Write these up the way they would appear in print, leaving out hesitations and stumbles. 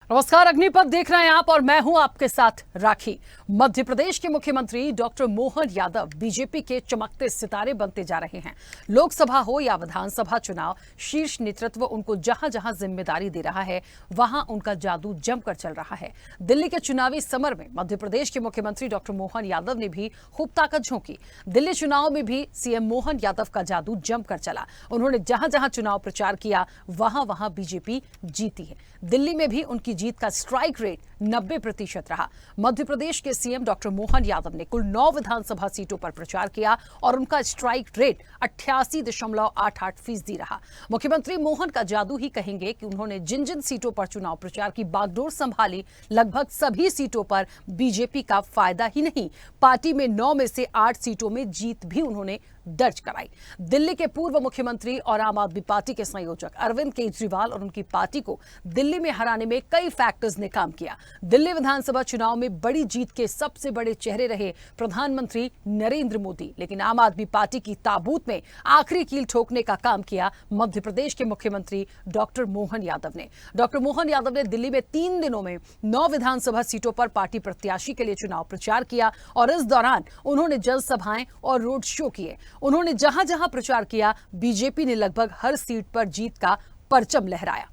नमस्कार, अग्निपथ देख रहे हैं आप और मैं हूं आपके साथ राखी। मध्य प्रदेश के मुख्यमंत्री डॉक्टर मोहन यादव बीजेपी के चमकते सितारे बनते जा रहे हैं। लोकसभा हो या विधानसभा चुनाव, शीर्ष नेतृत्व उनको जहां जहां जिम्मेदारी दे रहा है वहां उनका जादू जमकर चल रहा है। दिल्ली के चुनावी समर में मध्य प्रदेश के मुख्यमंत्री डॉक्टर मोहन यादव ने भी खूब ताकत झोंकी। दिल्ली चुनाव में भी सीएम मोहन यादव का जादू जमकर चला। उन्होंने जहां जहां चुनाव प्रचार किया वहां वहां बीजेपी जीती है। दिल्ली में भी उनकी जीत का स्ट्राइक रेट 90% रहा। मध्य प्रदेश के सीएम डॉक्टर मोहन यादव ने कुल 9 विधानसभा सीटों पर प्रचार किया और उनका स्ट्राइक रेट 88.88% रहा। मुख्यमंत्री मोहन का जादू ही कहेंगे कि उन्होंने जिन जिन सीटों पर चुनाव प्रचार की बागडोर संभाली, लगभग सभी सीटों पर बीजेपी का फायदा ही नहीं, पार्टी में 9 में से 8 सीटों में जीत भी उन्होंने दर्ज कराई। दिल्ली के पूर्व मुख्यमंत्री और आम आदमी पार्टी के संयोजक अरविंद केजरीवाल और उनकी पार्टी को दिल्ली में हराने में कई फैक्टर्स ने काम किया। दिल्ली विधानसभा चुनाव में बड़ी जीत के सबसे बड़े चेहरे रहे प्रधानमंत्री नरेंद्र मोदी, लेकिन आम आदमी पार्टी की ताबूत में आखिरी कील ठोकने का काम किया मध्य प्रदेश के मुख्यमंत्री डॉक्टर मोहन यादव ने। डॉक्टर मोहन यादव ने दिल्ली में 3 दिनों में 9 विधानसभा सीटों पर पार्टी प्रत्याशी के लिए चुनाव प्रचार किया और इस दौरान उन्होंने जनसभाएं और रोड शो किए। उन्होंने जहां जहां प्रचार किया, बीजेपी ने लगभग हर सीट पर जीत का परचम लहराया।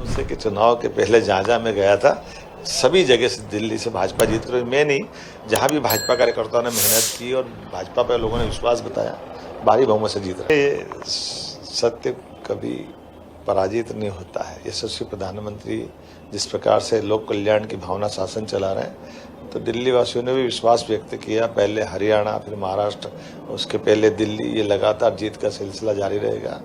उससे कि चुनाव के पहले जहां मैं गया था, सभी जगह से दिल्ली से भाजपा जीत रही। मैं नहीं, जहां भी भाजपा कार्यकर्ताओं ने मेहनत की और भाजपा पर लोगों ने विश्वास बताया, भारी बहुमत से जीत रहे। ये सत्य कभी पराजित नहीं होता है। यशस्वी प्रधानमंत्री जिस प्रकार से लोक कल्याण की भावना शासन चला रहे हैं, तो दिल्ली वासियों ने भी विश्वास व्यक्त किया। पहले हरियाणा, फिर महाराष्ट्र, उसके पहले दिल्ली, ये लगातार जीत का सिलसिला जारी रहेगा।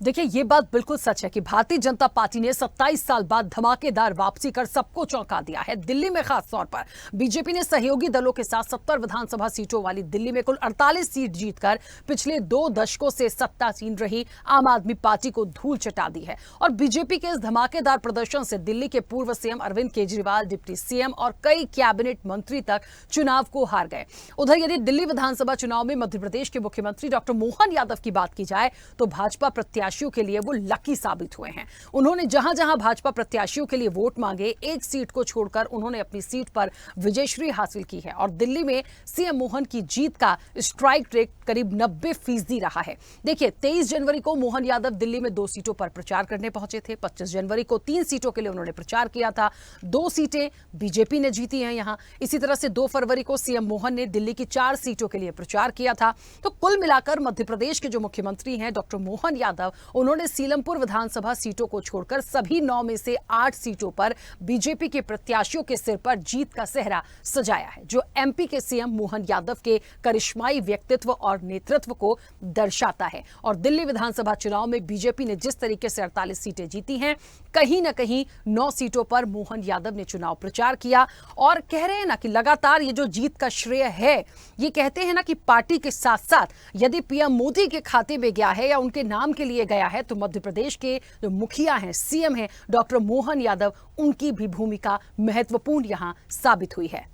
देखिए, ये बात बिल्कुल सच है कि भारतीय जनता पार्टी ने 27 साल बाद धमाकेदार वापसी कर सबको चौंका दिया है। दिल्ली में खास तौर पर बीजेपी ने सहयोगी दलों के साथ 70 विधानसभा सीटों वाली दिल्ली में कुल 48 सीट जीतकर पिछले 2 दशकों से सत्तासीन रही आम आदमी पार्टी को धूल चटा दी है। और बीजेपी के इस धमाकेदार प्रदर्शन से दिल्ली के पूर्व CM Arvind Kejriwal, deputy CM और कई कैबिनेट मंत्री तक चुनाव को हार गए। उधर यदि दिल्ली विधानसभा चुनाव में मध्य प्रदेश के मुख्यमंत्री डॉक्टर मोहन यादव की बात की जाए तो भाजपा प्रत्याशियों के लिए वो लकी साबित हुए हैं। उन्होंने जहां जहां भाजपा प्रत्याशियों के लिए वोट मांगे, एक सीट को छोड़कर उन्होंने अपनी सीट पर विजयश्री हासिल की है और दिल्ली में सीएम मोहन की जीत का स्ट्राइक रेट करीब 90% रहा है। देखिए, 23 जनवरी को मोहन यादव दिल्ली में 2 सीटों पर प्रचार करने पहुंचे थे। 25 जनवरी को 3 सीटों के लिए उन्होंने प्रचार किया था। 2 सीटें बीजेपी ने जीती हैं यहां। इसी तरह से 2 फरवरी को सीएम मोहन ने दिल्ली की 4 सीटों के लिए प्रचार किया था। तो कुल मिलाकर मध्य प्रदेश के जो मुख्यमंत्री हैं डॉक्टर मोहन यादव, उन्होंने सीलमपुर विधानसभा सीटों को छोड़कर सभी 9 में से 8 सीटों पर बीजेपी के प्रत्याशियों के सिर पर जीत का सेहरा सजाया है, जो एमपी के सीएम मोहन यादव के करिश्माई व्यक्तित्व और नेतृत्व को दर्शाता है। और दिल्ली विधानसभा चुनाव में बीजेपी ने जिस तरीके से 48 सीटें जीती हैं, कहीं ना कहीं 9 सीटों पर मोहन यादव ने चुनाव प्रचार किया और कह रहे हैं ना कि लगातार ये जो जीत का श्रेय है, ये कहते हैं ना कि पार्टी के साथ साथ यदि पीएम मोदी के खाते में गया है या उनके नाम के लिए गया है, तो मध्य प्रदेश के जो मुखिया हैं, सीएम हैं डॉक्टर मोहन यादव, उनकी भी भूमिका महत्वपूर्ण यहां साबित हुई है।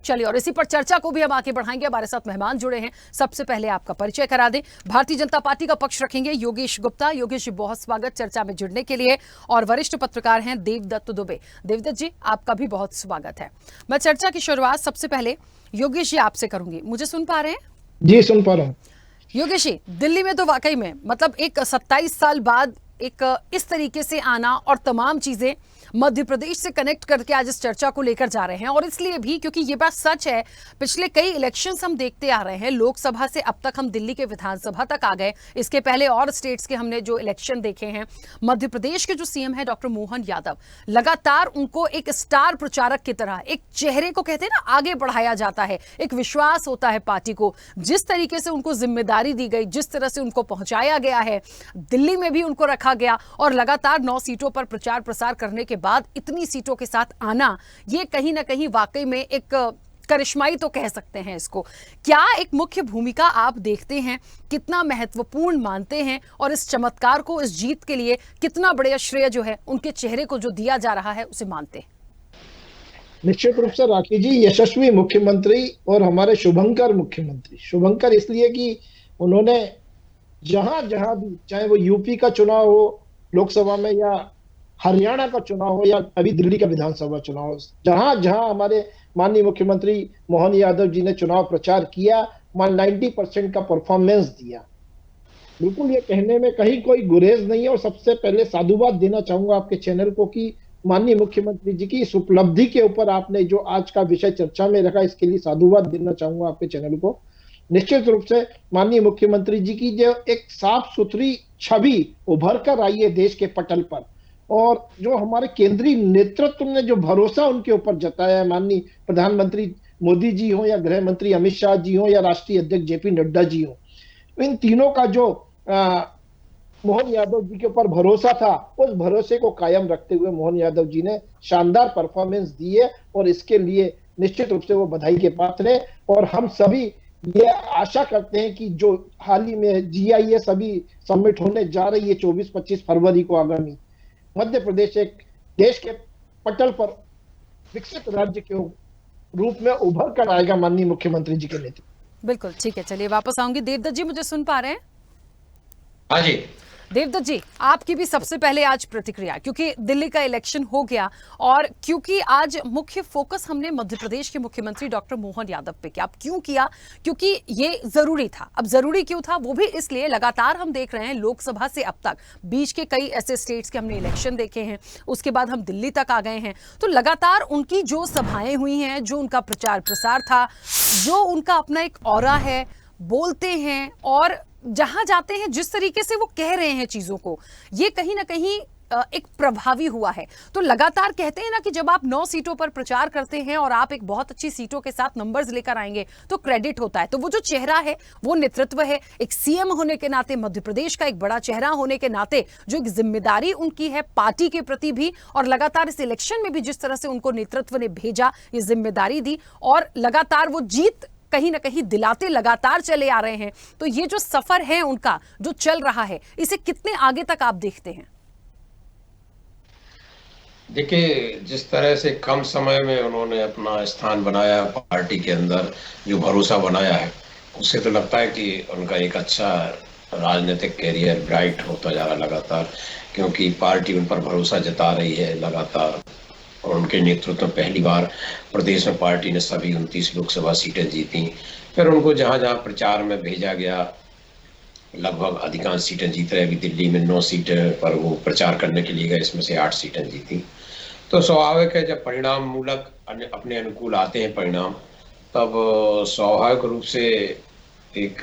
चलिए, और इसी पर चर्चा को भी हम आगे बढ़ाएंगे। हमारे साथ मेहमान जुड़े हैं। सबसे पहले आपका परिचय करा दें। भारतीय जनता पार्टी का पक्ष रखेंगे योगेश गुप्ता। योगेश जी, बहुत स्वागत चर्चा में जुड़ने के लिए। और वरिष्ठ पत्रकार हैं देवदत्त दुबे। देवदत्त जी, आपका भी बहुत स्वागत है। मैं चर्चा की शुरुआत सबसे पहले योगेश जी आपसे करूंगी। मुझे सुन पा रहे हैं? जी, सुन पा रहा हूं। योगेश जी, दिल्ली में तो वाकई में मतलब एक 27 साल बाद एक इस तरीके से आना और तमाम चीजें मध्य प्रदेश से कनेक्ट करके आज इस चर्चा को लेकर जा रहे हैं। और इसलिए भी क्योंकि ये बात सच है, पिछले कई इलेक्शंस हम देखते आ रहे हैं, लोकसभा से अब तक हम दिल्ली के विधानसभा तक आ गए। इसके पहले और स्टेट्स के हमने जो इलेक्शन देखे हैं। मध्य प्रदेश के जो सीएम है डॉक्टर मोहन यादव, लगातार उनको एक स्टार प्रचारक की तरह, एक चेहरे को कहते हैं ना, आगे बढ़ाया जाता है। एक विश्वास होता है पार्टी को। जिस तरीके से उनको जिम्मेदारी दी गई, जिस तरह से उनको पहुंचाया गया है, दिल्ली में भी उनको रखा गया और लगातार 9 सीटों पर प्रचार प्रसार करने के बाद इतनी सीटों के साथ आना, ये कहीं ना कहीं वाकई में एक करिश्माई तो कह सकते हैं इसको। क्या एक मुख्य भूमिका आप देखते हैं, कितना महत्वपूर्ण मानते हैं और इस चमत्कार को, इस जीत के लिए कितना बड़ा श्रेय जो है उनके चेहरे को जो दिया जा रहा है उसे मानते हैं? निश्चित रूप से राखी जी, यशस्वी मुख्यमंत्री और हमारे शुभंकर मुख्यमंत्री। शुभंकर इसलिए कि उन्होंने जहां जहां भी, चाहे वो यूपी का चुनाव हो लोकसभा में या हरियाणा का चुनाव हो या अभी दिल्ली का विधानसभा चुनाव हो, जहां जहां हमारे माननीय मुख्यमंत्री मोहन यादव जी ने चुनाव प्रचार किया, वहां 90% का परफॉर्मेंस दिया। बिल्कुल ये कहने में कहीं कोई गुरेज नहीं है। और सबसे पहले साधुवाद देना चाहूंगा आपके चैनल को कि माननीय मुख्यमंत्री जी की इस उपलब्धि के ऊपर आपने जो आज का विषय चर्चा में रखा, इसके लिए साधुवाद देना चाहूंगा आपके चैनल को। निश्चित रूप से माननीय मुख्यमंत्री जी की जो एक साफ सुथरी छवि उभर कर आई है देश के पटल पर, और जो हमारे केंद्रीय नेतृत्व ने जो भरोसा उनके ऊपर जताया है, माननीय प्रधानमंत्री मोदी जी हो या गृह मंत्री अमित शाह जी हो या राष्ट्रीय अध्यक्ष जेपी नड्डा जी हो, इन तीनों का जो मोहन यादव जी के ऊपर भरोसा था, उस भरोसे को कायम रखते हुए मोहन यादव जी ने शानदार परफॉर्मेंस दी है, और इसके लिए निश्चित रूप से वो बधाई के पात्र है। और हम सभी ये आशा करते हैं कि जो हाल ही में GIS सभी समिट होने जा रही है 24-25 फरवरी को आगामी, मध्य प्रदेश एक देश के पटल पर विकसित राज्य के रूप में उभर कर आएगा माननीय मुख्यमंत्री जी के नेतृत्व। बिल्कुल ठीक है, चलिए वापस आऊंगी। देवदत्त जी मुझे सुन पा रहे हैं? हाँ जी। देवदत्त जी, आपकी भी सबसे पहले आज प्रतिक्रिया, क्योंकि दिल्ली का इलेक्शन हो गया और क्योंकि आज मुख्य फोकस हमने मध्य प्रदेश के मुख्यमंत्री डॉक्टर मोहन यादव पे किया। अब क्यों किया? क्योंकि ये जरूरी था। अब जरूरी क्यों था? वो भी इसलिए लगातार हम देख रहे हैं लोकसभा से अब तक बीच के कई ऐसे स्टेट्स के हमने इलेक्शन देखे हैं, उसके बाद हम दिल्ली तक आ गए हैं, तो लगातार उनकी जो सभाएं हुई हैं, जो उनका प्रचार प्रसार था, जो उनका अपना एक ऑरा है, बोलते हैं और जहां जाते हैं जिस तरीके से वो कह रहे हैं चीजों को, ये कहीं ना कहीं एक प्रभावी हुआ है। तो लगातार कहते हैं ना कि जब आप 9 सीटों पर प्रचार करते हैं और आप एक बहुत अच्छी सीटों के साथ नंबर्स लेकर आएंगे तो क्रेडिट होता है। तो वो जो चेहरा है, वो नेतृत्व है, एक सीएम होने के नाते, मध्य प्रदेश का एक बड़ा चेहरा होने के नाते जो एक जिम्मेदारी उनकी है पार्टी के प्रति भी, और लगातार इस इलेक्शन में भी जिस तरह से उनको नेतृत्व ने भेजा, ये जिम्मेदारी दी और लगातार वो जीत कहीं ना कहीं दिलाते लगातार चले आ रहे हैं। तो ये जो सफर है उनका जो चल रहा है, इसे कितने आगे तक आप देखते हैं? देखिए, जिस तरह से कम समय में उन्होंने अपना स्थान बनाया पार्टी के अंदर, जो भरोसा बनाया है, उससे तो लगता है कि उनका एक अच्छा राजनीतिक कैरियर ब्राइट होता जा रहा लगातार, क्योंकि पार्टी उन पर भरोसा जता रही है लगातार। और उनके नेतृत्व में पहली बार प्रदेश में पार्टी ने सभी 29 लोकसभा सीटें जीती। फिर उनको जहां जहां प्रचार में भेजा गया, लगभग अधिकांश सीटें जीत रहे। अभी दिल्ली में 9 सीटें पर वो प्रचार करने के लिए गए, इसमें से 8 सीटें जीती। तो स्वाभाविक है जब परिणाम मूलक अपने अनुकूल आते हैं परिणाम, तब स्वाभाविक रूप से एक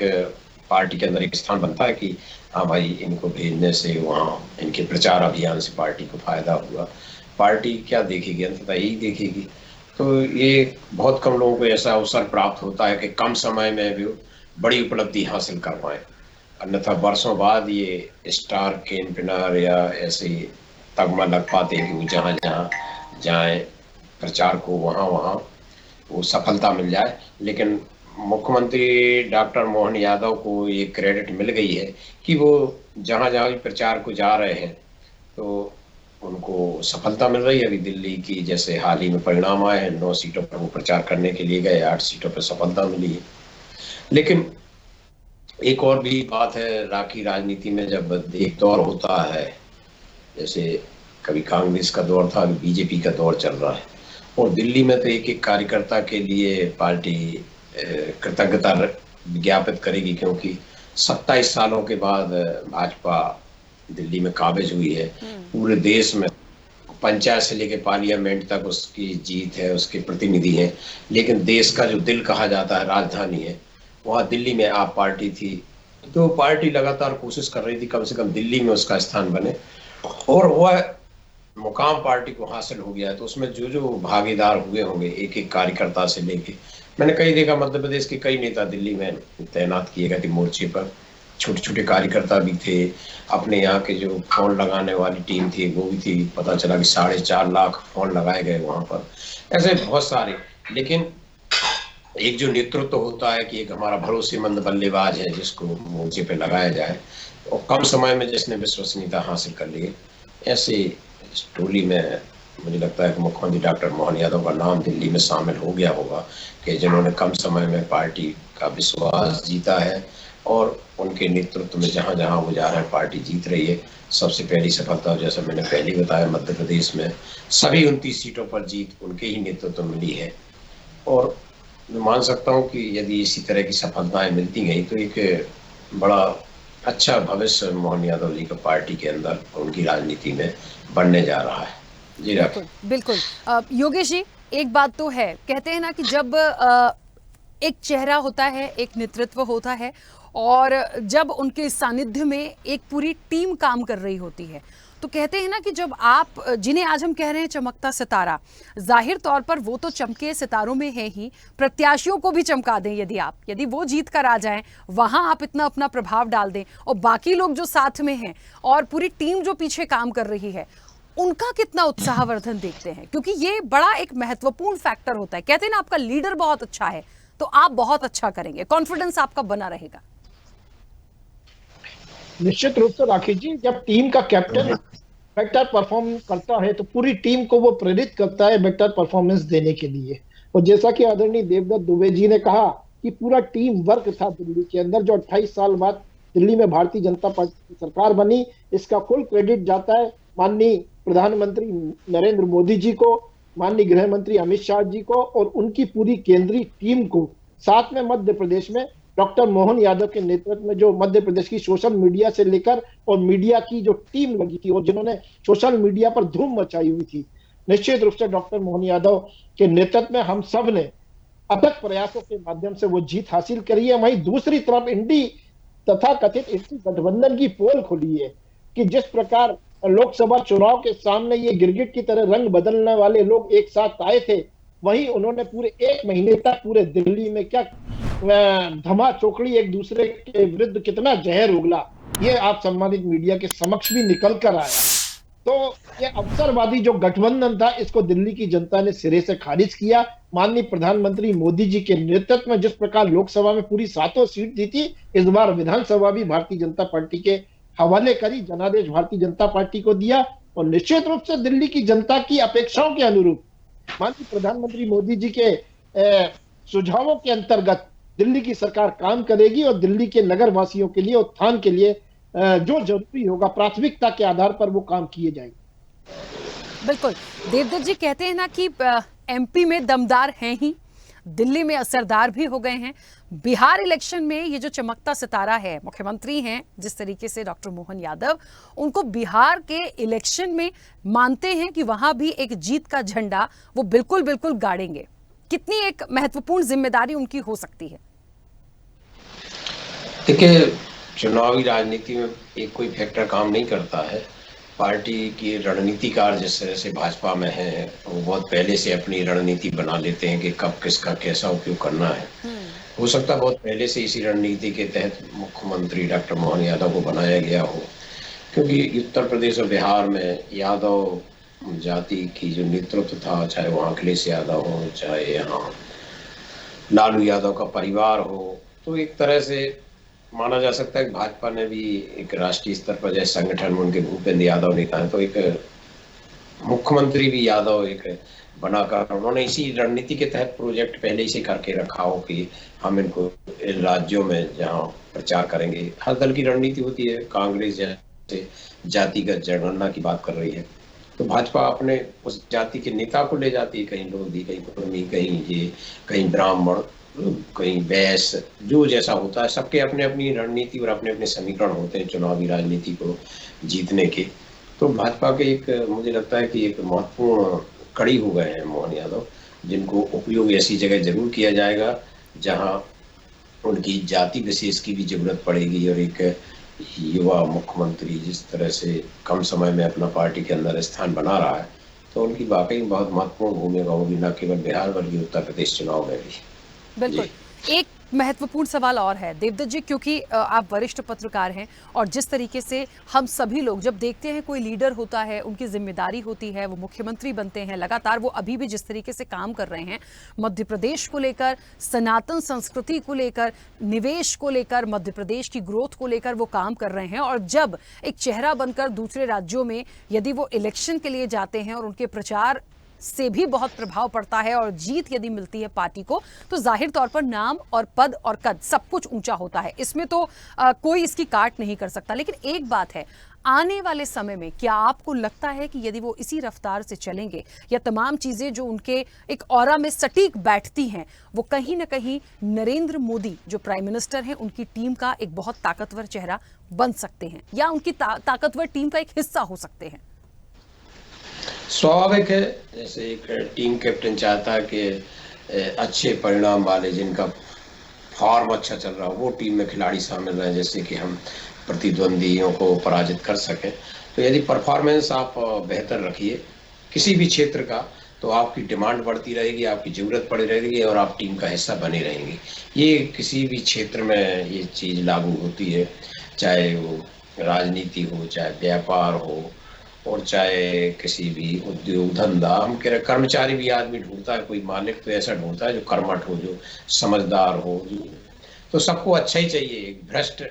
पार्टी के अंदर एक स्थान बनता है कि हाँ भाई, इनको भेजने से वहाँ इनके प्रचार अभियान से पार्टी को फायदा हुआ। पार्टी क्या देखेगी? अंततः यही देखेगी। तो ये बहुत कम लोगों को ऐसा अवसर प्राप्त होता है कि कम समय में भी बड़ी उपलब्धि हासिल कर पाए, अन्यथा वर्षों बाद ये स्टार कैंपेनर या ऐसे तगमा लग पाते हैं कि वो जहाँ जहाँ जाए प्रचार को वहाँ वहाँ वो सफलता मिल जाए। लेकिन मुख्यमंत्री डॉक्टर मोहन यादव को ये क्रेडिट मिल गई है कि वो जहाँ जहाँ भी प्रचार को जा रहे हैं तो उनको सफलता मिल रही है। अभी दिल्ली की जैसे हाल ही में परिणाम आए हैं, 9 सीटों पर वो प्रचार करने के लिए गए, 8 सीटों पर सफलता मिली है। लेकिन एक और भी बात है राखी राजनीति में, जब एक दौर होता है, जैसे कभी कांग्रेस का दौर था, अभी बीजेपी का दौर चल रहा है, और दिल्ली में तो एक एक कार्यकर्ता के लिए पार्टी कृतज्ञता ज्ञापित करेगी, क्योंकि 27 सालों के बाद भाजपा दिल्ली में काबिज हुई है। पूरे देश में पंचायत से लेकर पार्लियामेंट तक उसकी जीत है, उसके प्रतिनिधि हैं। लेकिन देश का जो दिल कहा जाता है, राजधानी है, वहाँ दिल्ली में आप पार्टी थी। तो पार्टी लगातार कोशिश कर रही थी कम से कम दिल्ली में उसका स्थान बने, और वह मुकाम पार्टी को हासिल हो गया। तो उसमें जो जो भागीदार हुए होंगे एक एक कार्यकर्ता से लेके, मैंने कई देखा मध्य प्रदेश के कई नेता दिल्ली में तैनात किए गए थे मोर्चे पर, छोटे छोटे कार्यकर्ता भी थे, अपने यहाँ के जो फोन लगाने वाली टीम थी वो भी थी। पता चला कि 4.5 लाख फोन लगाए गए वहाँ पर, ऐसे बहुत सारे। लेकिन एक जो नेतृत्व होता है कि एक हमारा भरोसेमंद बल्लेबाज है जिसको मोर्चे पे लगाया जाए, और कम समय में जिसने विश्वसनीयता हासिल कर ली, ऐसे इस टोली में मुझे लगता है कि मुख्यमंत्री डॉक्टर मोहन यादव का नाम दिल्ली में शामिल हो गया होगा, कि जिन्होंने कम समय में पार्टी का विश्वास जीता है और उनके नेतृत्व में जहां जहां वो जा रहे हैं पार्टी जीत रही है। सबसे पहली सफलता, जैसा मैंने पहले बताया, मध्य प्रदेश में सभी 29 सीटों पर जीत उनके ही नेतृत्व में मिली है। और मैं मान सकता हूँ कि यदि इसी तरह की सफलताएं मिलती गई तो एक बड़ा अच्छा भविष्य मोहन यादव जी का पार्टी के अंदर, उनकी राजनीति में बनने जा रहा है। जी बिल्कुल बिल्कुल। योगेश जी, एक बात तो है, कहते हैं ना कि जब एक चेहरा होता है, एक नेतृत्व होता है, और जब उनके सानिध्य में एक पूरी टीम काम कर रही होती है, तो कहते हैं ना कि जब आप, जिन्हें आज हम कह रहे हैं चमकता सितारा, जाहिर तौर पर वो तो चमके सितारों में है ही, प्रत्याशियों को भी चमका दें। यदि वो जीत कर आ जाएं, वहां आप इतना अपना प्रभाव डाल दें, और बाकी लोग जो साथ में हैं और पूरी टीम जो पीछे काम कर रही है, उनका कितना उत्साहवर्धन देखते हैं, क्योंकि ये बड़ा एक महत्वपूर्ण फैक्टर होता है। कहते हैं ना, आपका लीडर बहुत अच्छा है तो आप बहुत अच्छा करेंगे, कॉन्फिडेंस आपका बना रहेगा। निश्चित रूप से राखी जी, जब टीम का कैप्टन बेटर परफॉर्म करता है तो पूरी टीम को वो प्रेरित करता है बेटर परफॉर्मेंस देने के लिए। और जैसा कि आदरणीय देवदत्त दुबे जी ने कहा कि पूरा टीम वर्क था दिल्ली के अंदर, जो 28 साल बाद दिल्ली में भारतीय जनता पार्टी की सरकार बनी, इसका फुल क्रेडिट जाता है माननीय प्रधानमंत्री नरेंद्र मोदी जी को, माननीय गृह मंत्री अमित शाह जी को और उनकी पूरी केंद्रीय टीम को। साथ में मध्य प्रदेश में डॉक्टर मोहन यादव के नेतृत्व में जो मध्य प्रदेश की सोशल मीडिया से लेकर और मीडिया की जो टीम लगी थी और जिन्होंने सोशल मीडिया पर धूम मचाई हुई थी, निश्चित रूप से डॉक्टर मोहन यादव के नेतृत्व में हम सब ने अथक प्रयासों के माध्यम से वो जीत हासिल करी है। वहीं दूसरी तरफ इंडी तथा कथित इंडी गठबंधन की पोल खुली है कि जिस प्रकार लोकसभा चुनाव के सामने ये गिरगिट की तरह रंग बदलने वाले लोग एक साथ आए थे, वहीं उन्होंने पूरे 1 महीने तक पूरे दिल्ली में क्या धमा चौकड़ी एक दूसरे के विरुद्ध कितना जहर उगला, ये आप सम्मानित मीडिया के समक्ष भी निकल कर आया। तो ये अवसरवादी जो गठबंधन था, इसको दिल्ली की जनता ने सिरे से खारिज किया। माननीय प्रधानमंत्री मोदी जी के नेतृत्व में जिस प्रकार लोकसभा में पूरी 7 सीट दी थी, इस बार विधानसभा भी भारतीय जनता पार्टी के हवाले करी, जनादेश भारतीय जनता पार्टी को दिया। और निश्चित रूप से दिल्ली की जनता की अपेक्षाओं के अनुरूप माननीय प्रधानमंत्री मोदी जी के सुझावों के अंतर्गत दिल्ली की सरकार काम करेगी और दिल्ली के नगर वासियों के लिए, उत्थान के लिए जो जरूरी होगा, प्राथमिकता के आधार पर वो काम किए जाएंगे। बिल्कुल। देवदत्त जी, कहते हैं ना कि एमपी में दमदार हैं ही, दिल्ली में असरदार भी हो गए हैं। बिहार इलेक्शन में ये जो चमकता सितारा है, मुख्यमंत्री हैं जिस तरीके से डॉक्टर मोहन यादव, उनको बिहार के इलेक्शन में मानते हैं कि वहां भी एक जीत का झंडा वो बिल्कुल बिल्कुल गाड़ेंगे। कितनी एक महत्वपूर्ण जिम्मेदारी उनकी हो सकती है? देखिए, चुनावी राजनीति में एक कोई फैक्टर काम नहीं करता है। पार्टी के रणनीतिकार जिस तरह से भाजपा में हैं, वो बहुत पहले से अपनी रणनीति बना लेते हैं कि कब किसका कैसा उपयोग करना है। हो सकता है बहुत पहले से इसी रणनीति के तहत मुख्यमंत्री डॉक्टर मोहन यादव को बनाया गया हो, क्योंकि उत्तर प्रदेश और बिहार में यादव जाति की जो नेतृत्व था, चाहे वहाँ अखिलेश यादव हो, चाहे यहाँ लालू यादव का परिवार हो, तो एक तरह से माना जा सकता है कि भाजपा ने भी एक राष्ट्रीय स्तर पर, जैसे संगठन में उनके भूपेंद्र यादव नेता है, तो एक मुख्यमंत्री भी यादव एक बनाकर उन्होंने इसी रणनीति के तहत प्रोजेक्ट पहले ही से करके रखा हो कि हम इनको इन राज्यों में जहां प्रचार करेंगे। हर दल की रणनीति होती है। कांग्रेस जैसे जातिगत जनगणना की बात कर रही है, तो भाजपा अपने उस जाति के नेता को ले जाती है, कहीं लोधी, कहीं कुर्मी, कहीं ब्राह्मण, कहीं वैश्य, जो जैसा होता है। सबके अपने अपनी रणनीति और अपने अपने समीकरण होते हैं चुनावी राजनीति को जीतने के। तो भाजपा के एक, मुझे लगता है कि एक महत्वपूर्ण कड़ी हो गए हैं मोहन यादव, जिनको उपयोग ऐसी जगह जरूर किया जाएगा जहां उनकी जाति विशेष की भी जरूरत पड़ेगी। और एक युवा मुख्यमंत्री जिस तरह से कम समय में अपना पार्टी के अंदर स्थान बना रहा है, तो उनकी वाकई बहुत महत्वपूर्ण भूमिका होगी, न केवल बिहार बल्कि उत्तर प्रदेश चुनाव में भी। बिल्कुल। एक महत्वपूर्ण सवाल और है देवदत्त जी, क्योंकि आप वरिष्ठ पत्रकार हैं और जिस तरीके से हम सभी लोग जब देखते हैं कोई लीडर होता है, उनकी जिम्मेदारी होती है, वो मुख्यमंत्री बनते हैं, लगातार वो अभी भी जिस तरीके से काम कर रहे हैं मध्य प्रदेश को लेकर, सनातन संस्कृति को लेकर, निवेश को लेकर, मध्य प्रदेश की ग्रोथ को लेकर वो काम कर रहे हैं। और जब एक चेहरा बनकर दूसरे राज्यों में यदि वो इलेक्शन के लिए जाते हैं और उनके प्रचार से भी बहुत प्रभाव पड़ता है और जीत यदि मिलती है पार्टी को तो जाहिर तौर पर नाम और पद और कद सब कुछ ऊंचा होता है। इसमें तो कोई इसकी काट नहीं कर सकता। लेकिन एक बात है, आने वाले समय में क्या आपको लगता है कि यदि वो इसी रफ्तार से चलेंगे या तमाम चीजें जो उनके एक ऑरा में सटीक बैठती हैं वो कहीं ना कहीं नरेंद्र मोदी जो प्राइम मिनिस्टर हैं उनकी टीम का एक बहुत ताकतवर चेहरा बन सकते हैं या उनकी ताकतवर टीम का एक हिस्सा हो सकते हैं? स्वाभाविक है, जैसे एक टीम कैप्टन चाहता है कि अच्छे परिणाम वाले जिनका फॉर्म अच्छा चल रहा हो वो टीम में खिलाड़ी शामिल रहे, जैसे कि हम प्रतिद्वंदियों को पराजित कर सकें। तो यदि परफॉर्मेंस आप बेहतर रखिए किसी भी क्षेत्र का तो आपकी डिमांड बढ़ती रहेगी, आपकी ज़रूरत पड़ी रहेगी और आप टीम का हिस्सा बने रहेंगे। ये किसी भी क्षेत्र में ये चीज़ लागू होती है, चाहे वो राजनीति हो, चाहे व्यापार हो और चाहे किसी भी उद्योग धंधा। हम कह रहे कर्मचारी भी आदमी ढूंढता है, कोई मालिक तो ऐसा ढूंढता है जो कर्मठ हो, जो समझदार हो। तो सबको अच्छा ही चाहिए, एक भ्रष्ट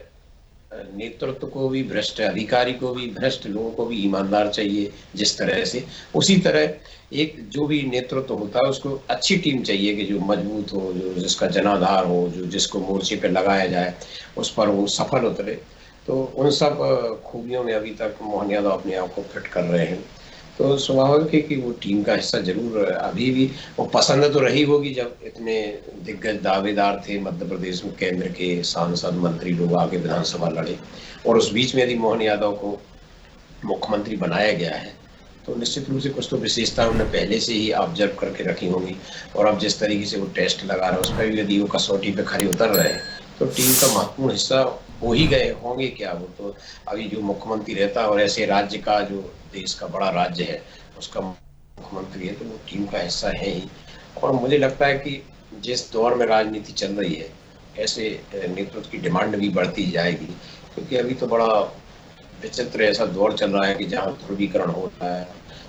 नेतृत्व को भी, भ्रष्ट अधिकारी को भी, भ्रष्ट लोगों को भी ईमानदार चाहिए जिस तरह से। उसी तरह एक जो भी नेतृत्व होता है उसको अच्छी टीम चाहिए कि जो मजबूत हो, जो जिसका जनाधार हो, जो जिसको मोर्चे पे लगाया जाए उस पर वो सफल उतरे। तो उन सब खूबियों में अभी तक मोहन यादव अपने आप को फिट कर रहे हैं। तो स्वाभाविक है कि वो टीम का हिस्सा जरूर अभी भी वो पसंद तो रही होगी। जब इतने दिग्गज दावेदार थे मध्य प्रदेश में, केंद्र के सांसद मंत्री लोग आके विधानसभा लड़े और उस बीच में यदि मोहन यादव को मुख्यमंत्री बनाया गया है तो निश्चित रूप से कुछ तो विशेषता उन्होंने पहले से ही ऑब्जर्व करके रखी होंगी। और अब जिस तरीके से वो टेस्ट लगा रहे हैं उस पर भी यदि वो कसौटी पे खड़े उतर रहे हैं तो टीम का महत्वपूर्ण हिस्सा हो ही गए होंगे। क्या वो तो अभी जो मुख्यमंत्री रहता है और ऐसे राज्य का जो देश का बड़ा राज्य है उसका मुख्यमंत्री है तो वो टीम का हिस्सा है ही। और मुझे लगता है कि जिस दौर में राजनीति चल रही है ऐसे नेतृत्व की डिमांड भी बढ़ती जाएगी, क्योंकि अभी तो बड़ा विचित्र ऐसा दौर चल रहा है कि जहाँ ध्रुवीकरण हो रहा है।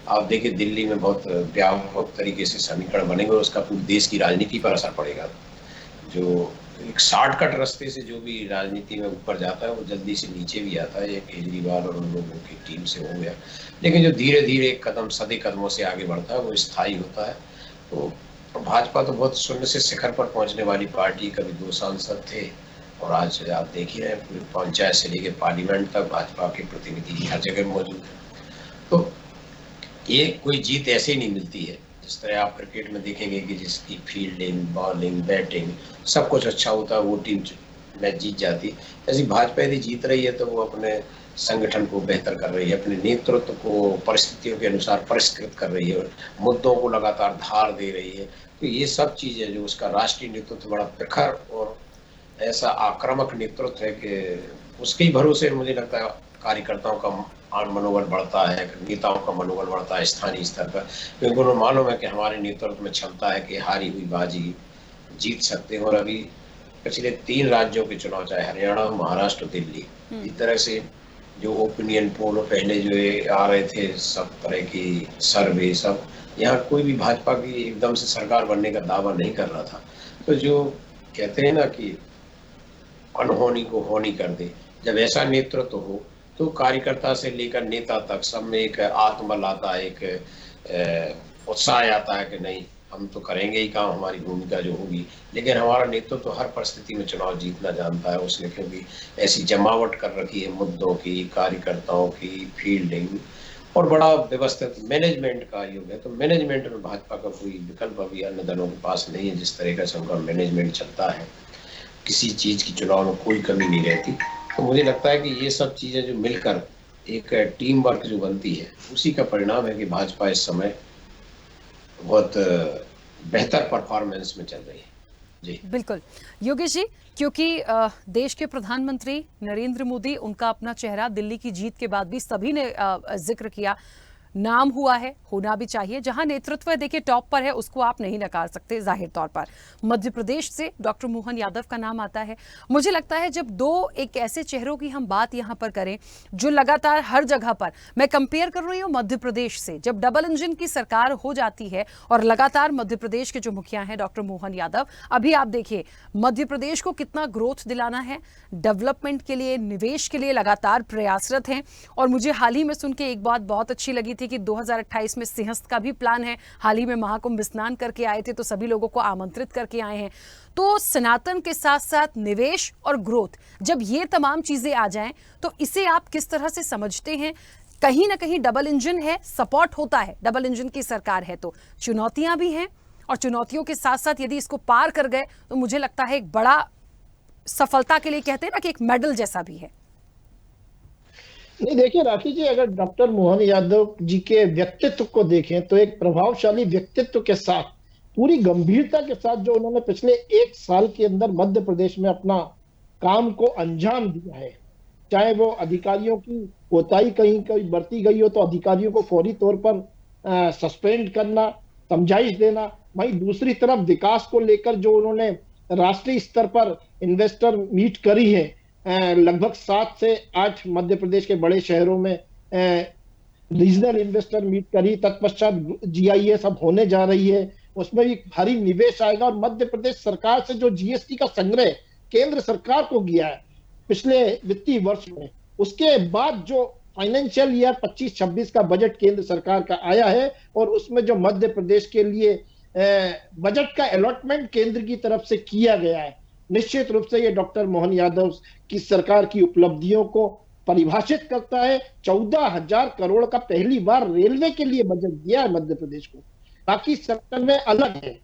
आप देखिए दिल्ली में बहुत व्यापक तरीके से समीकरण बनेंगे और उसका पूरी देश की राजनीति पर असर पड़ेगा। जो एक शॉर्टकट रास्ते से जो भी राजनीति में ऊपर जाता है वो जल्दी से नीचे भी आता है। ये केजरीवाल और उन लोगों की टीम से हो गया, लेकिन जो धीरे धीरे कदम सदे कदमों से आगे बढ़ता है वो स्थायी होता है। तो भाजपा तो बहुत शून्य से शिखर पर पहुंचने वाली पार्टी, कभी 2 सांसद थे और आज आप देख ही रहे हैं पूरे पंचायत से लेकर पार्लियामेंट तक भाजपा के प्रतिनिधि हर जगह मौजूद है। तो ये कोई जीत ऐसे ही नहीं मिलती है जिस तरह आप क्रिकेट में देखेंगे कि जिसकी फील्डिंग, बॉलिंग, बैटिंग सब कुछ अच्छा होता है वो टीम मैच जीत जाती। ऐसी भाजपा यदि जीत रही है तो वो अपने संगठन को बेहतर कर रही है, अपने नेतृत्व को परिस्थितियों के अनुसार परिष्कृत कर रही है और मुद्दों को लगातार धार दे रही है। तो ये सब चीज़ें जो उसका राष्ट्रीय नेतृत्व बड़ा प्रखर और ऐसा आक्रामक नेतृत्व है कि उसके ही भरोसे मुझे लगता है कार्यकर्ताओं का मनोबल बढ़ता है, नेताओं का मनोबल बढ़ता है स्थानीय स्तर पर, क्योंकि उन्हें मालूम है कि हमारे नेतृत्व में क्षमता है कि हारी हुई बाजी जीत सकते हैं। और अभी पिछले 3 राज्यों के चुनाव, चाहे हरियाणा, महाराष्ट्र, दिल्ली, इस तरह से जो ओपिनियन पोल पहले जो आ रहे थे सब तरह की सर्वे, सब यहाँ कोई भी भाजपा की एकदम से सरकार बनने का दावा नहीं कर रहा था। तो जो कहते हैं ना कि अनहोनी को होनी कर दे, जब ऐसा नेतृत्व हो तो कार्यकर्ता से लेकर नेता तक सब में एक आत्मबल आता है, एक उत्साह आता है कि नहीं हम तो करेंगे ही काम, हमारी भूमिका जो होगी। लेकिन हमारा नेतृत्व तो हर परिस्थिति में चुनाव जीतना जानता है उसने, क्योंकि ऐसी जमावट कर रखी है मुद्दों की, कार्यकर्ताओं की, फील्डिंग और बड़ा व्यवस्थित मैनेजमेंट का युग है। तो मैनेजमेंट में भाजपा का कोई विकल्प अभी अन्य दलों के पास नहीं है। जिस तरीके से उनका मैनेजमेंट चलता है, किसी चीज़ की चुनाव में कोई कमी नहीं रहती। तो मुझे लगता है कि ये सब चीज़ें जो मिलकर एक टीम वर्क जो बनती है उसी का परिणाम है कि भाजपा इस समय बहुत बेहतर परफॉर्मेंस में चल रही है। जी बिल्कुल योगेश जी, क्योंकि देश के प्रधानमंत्री नरेंद्र मोदी, उनका अपना चेहरा दिल्ली की जीत के बाद भी सभी ने जिक्र किया, नाम हुआ है, होना भी चाहिए। जहां नेतृत्व देखिए टॉप पर है उसको आप नहीं नकार सकते जाहिर तौर पर। मध्य प्रदेश से डॉक्टर मोहन यादव का नाम आता है। मुझे लगता है जब दो एक ऐसे चेहरों की हम बात यहां पर करें जो लगातार हर जगह पर, मैं कंपेयर कर रही हूं मध्य प्रदेश से, जब डबल इंजन की सरकार हो जाती है और लगातार मध्य प्रदेश के जो मुखिया हैं डॉक्टर मोहन यादव, अभी आप देखिए मध्य प्रदेश को कितना ग्रोथ दिलाना है, डेवलपमेंट के लिए, निवेश के लिए लगातार प्रयासरत हैं। और मुझे हाल ही में सुन के एक बात बहुत अच्छी लगी थी कि 2028 में सिंहस्थ का भी प्लान है। हाल ही में महाकुंभ स्नान करके आए थे तो सभी लोगों को आमंत्रित करके आए हैं। तो सनातन के साथ साथ निवेश और ग्रोथ, जब ये तमाम चीजें आ जाएं तो इसे आप किस तरह से समझते हैं? कहीं ना कहीं डबल इंजन है, सपोर्ट होता है, डबल इंजन की सरकार है तो चुनौतियां भी हैं, और चुनौतियों के साथ साथ यदि इसको पार कर गए तो मुझे लगता है एक बड़ा सफलता के लिए कहते हैं ना कि एक मेडल जैसा भी है। नहीं, देखिए राखी जी, अगर डॉक्टर मोहन यादव जी के व्यक्तित्व को देखें तो एक प्रभावशाली व्यक्तित्व के साथ, पूरी गंभीरता के साथ जो उन्होंने पिछले 1 साल के अंदर मध्य प्रदेश में अपना काम को अंजाम दिया है, चाहे वो अधिकारियों की कोताही कहीं कहीं बरती गई हो तो अधिकारियों को फौरी तौर पर सस्पेंड करना, समझाइश देना, वहीं दूसरी तरफ विकास को लेकर जो उन्होंने राष्ट्रीय स्तर पर इन्वेस्टर मीट करी है, लगभग 7 से 8 मध्य प्रदेश के बड़े शहरों में रीजनल इन्वेस्टर मीट करी, तत्पश्चात GIS अब होने जा रही है, उसमें भी भारी निवेश आएगा। और मध्य प्रदेश सरकार से जो GST का संग्रह केंद्र सरकार को गया है पिछले वित्तीय वर्ष में, उसके बाद जो फाइनेंशियल ईयर 25-26 का बजट केंद्र सरकार का आया है और उसमें जो मध्य प्रदेश के लिए बजट का अलॉटमेंट केंद्र की तरफ से किया गया है, निश्चित रूप से ये डॉक्टर मोहन यादव की सरकार की उपलब्धियों को परिभाषित करता है। 14,000 करोड़ का पहली बार रेलवे के लिए बजट दिया है मध्य प्रदेश को, बाकी सेक्टर में अलग है।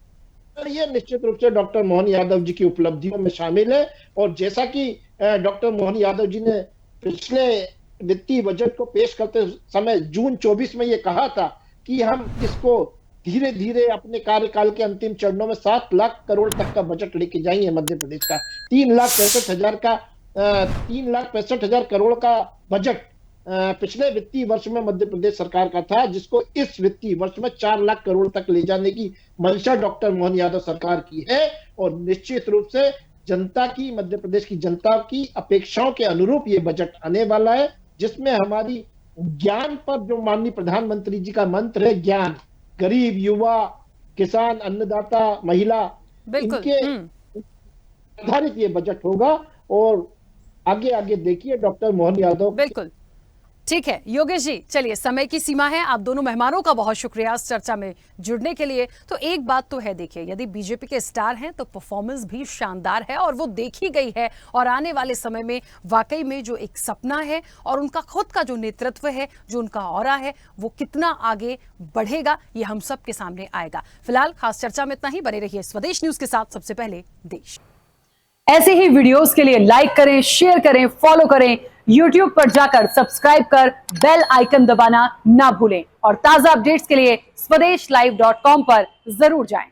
तो ये निश्चित रूप से डॉक्टर मोहन यादव जी की उपलब्धियों में शामिल है। और जैसा कि डॉक्टर मोहन यादव जी ने पिछले वित्तीय बजट को पेश करते समय जून 24 में ये कहा था कि हम इसको धीरे धीरे अपने कार्यकाल के अंतिम चरणों में 7 लाख करोड़ तक का बजट लेके जाएंगे मध्य प्रदेश का। 3,65,000 करोड़ का बजट पिछले वित्तीय वर्ष में मध्य प्रदेश सरकार का था, जिसको इस वित्तीय वर्ष में 4 लाख करोड़ तक ले जाने की मंशा डॉक्टर मोहन यादव सरकार की है। और निश्चित रूप से जनता की, मध्य प्रदेश की जनता की अपेक्षाओं के अनुरूप ये बजट आने वाला है, जिसमें हमारी ज्ञान पर जो माननीय प्रधानमंत्री जी का मंत्र है, ज्ञान, गरीब, युवा, किसान, अन्नदाता, महिला, इनके आधारित ये बजट होगा। और आगे आगे देखिए डॉक्टर मोहन यादव। बिल्कुल ठीक है योगेश जी, चलिए समय की सीमा है, आप दोनों मेहमानों का बहुत शुक्रिया इस चर्चा में जुड़ने के लिए। तो एक बात तो है, देखिए यदि बीजेपी के स्टार हैं तो परफॉर्मेंस भी शानदार है और वो देखी गई है, और आने वाले समय में वाकई में जो एक सपना है और उनका खुद का जो नेतृत्व है, जो उनका ऑरा है, वो कितना आगे बढ़ेगा ये हम सब के सामने आएगा। फिलहाल खास चर्चा में इतना ही, बने रहिए स्वदेश न्यूज के साथ। सबसे पहले देश। ऐसे ही वीडियोस के लिए लाइक करें, शेयर करें, फॉलो करें, YouTube पर जाकर सब्सक्राइब कर बेल आइकन दबाना ना भूलें, और ताजा अपडेट्स के लिए swedeshlive.com पर जरूर जाएं।